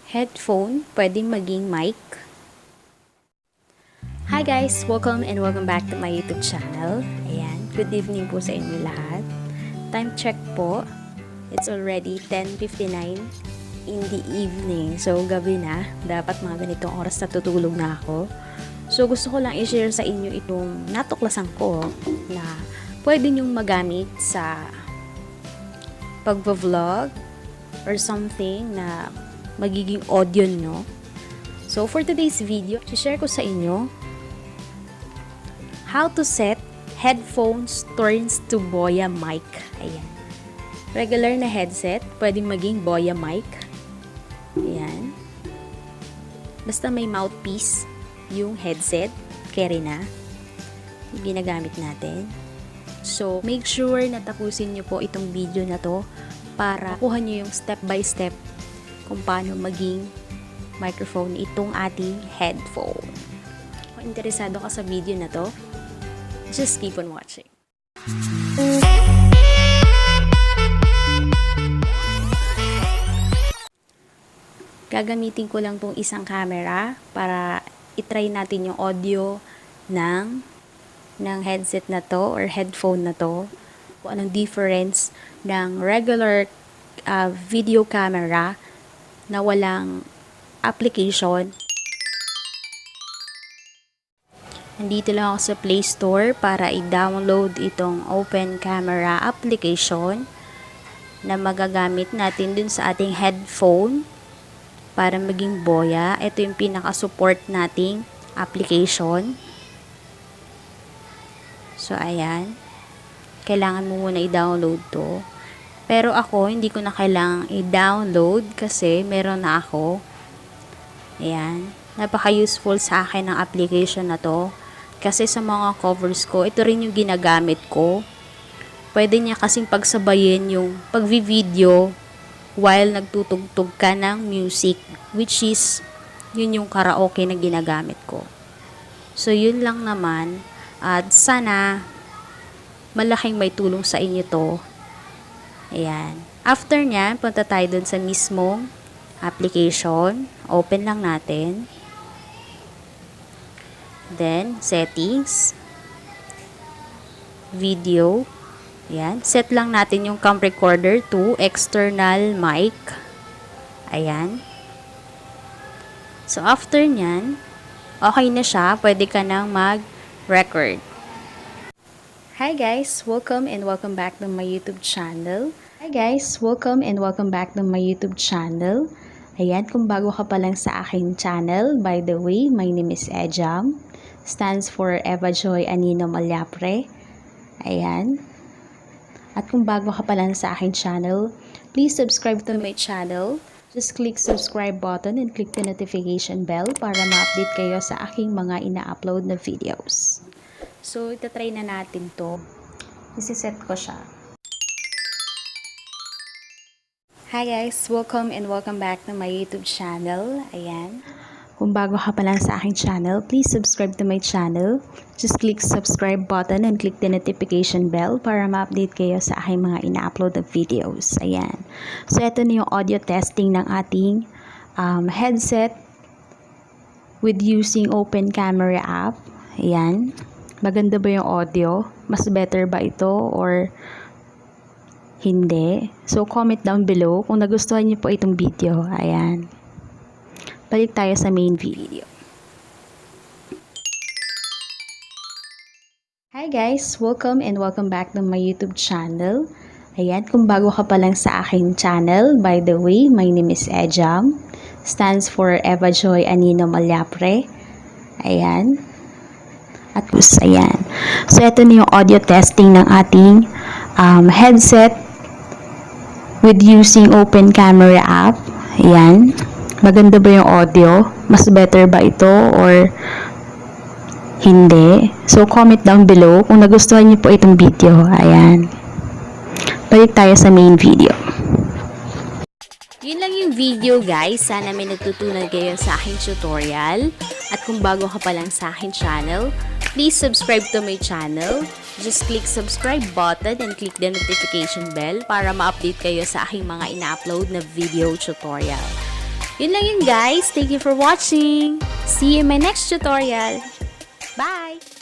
headphone, pwedeng maging mic. Hi guys! Welcome and welcome back to my YouTube channel. Ayan, good evening po sa inyo lahat. Time check po, it's already 10:59 in the evening. So, gabi na. Dapat mga ganitong oras na tutulog na ako. So, gusto ko lang i-share sa inyo itong natuklasan ko na pwede nyong magamit sa pag-vlog or something na magiging audio no. So, for today's video, i-share ko sa inyo how to set headphones turns to Boya mic. Ayan. Regular na headset, pwedeng maging Boya mic. Ayan. Basta may mouthpiece yung headset, carry na. Yung ginagamit natin. So, make sure na tapusin nyo po itong video na to para kuha nyo yung step by step kung paano maging microphone itong ating headphone. Kung interesado ka sa video na to, just keep on watching. Gagamitin ko lang tong isang camera para itry natin yung audio ng headset na to or headphone na to. Kung anong difference ng regular video camera na walang application. Nandito lang ako sa Play Store para i-download itong Open Camera application na magagamit natin dun sa ating headphone para maging Boya. Ito yung pinaka-support nating application. So, ayan. Kailangan mo muna i-download to. Pero ako, hindi ko na kailangang i-download kasi meron na ako. Ayan. Napaka-useful sa akin ng application na to. Kasi sa mga covers ko, ito rin yung ginagamit ko. Pwede niya kasing pagsabayin yung pag-video while nagtutugtog ka ng music. Which is, yun yung karaoke na ginagamit ko. So, yun lang naman. At sana, malaking may tulong sa inyo to. Ayan. After nyan, punta tayo dun sa mismong application. Open lang natin. Then, settings. Video. Ayan. Set lang natin yung cam recorder to external mic. Ayan. So, after nyan, okay na siya. Pwede ka nang mag-record. Hi guys! Welcome and welcome back to my YouTube channel. Ayan, kung bago ka pa lang sa aking channel, by the way, my name is EJAM. Stands for evajoyaninomallapre. Ayan. At kung bago ka pa lang sa aking channel, please subscribe to my channel. Just click subscribe button and click the notification bell para ma-update kayo sa aking mga ina-upload na videos. So, itatry na natin to. Isiset ko siya. Hi guys! Welcome and welcome back to my YouTube channel. Ayan. Kung bago ka pa lang sa aking channel, please subscribe to my channel. Just click subscribe button and click the notification bell para ma-update kayo sa aking mga ina-upload na videos. Ayan. So, ito na yung audio testing ng ating headset with using Open Camera app. Ayan. Maganda ba yung audio? Mas better ba ito or hindi? So, comment down below kung nagustuhan niyo po itong video. Ayan. Balik tayo sa main video. Hi guys! Welcome and welcome back to my YouTube channel. Ayan, kung bago ka pa lang sa aking channel, by the way, my name is EJAM. Stands for evajoyaninomallapre. Ayan. At ayan. So, ito na yung audio testing ng ating headset with using Open Camera app. Ayan. Maganda ba yung audio? Mas better ba ito or hindi? So, comment down below kung nagustuhan niyo po itong video. Ayan. Balik tayo sa main video. Yun lang yung video guys. Sana may natutunan kayo sa aking tutorial. At kung bago ka pa lang sa aking channel, please subscribe to my channel. Just click subscribe button and click the notification bell para ma-update kayo sa aking mga ina-upload na video tutorial. Yun lang yun guys. Thank you for watching. See you in my next tutorial. Bye!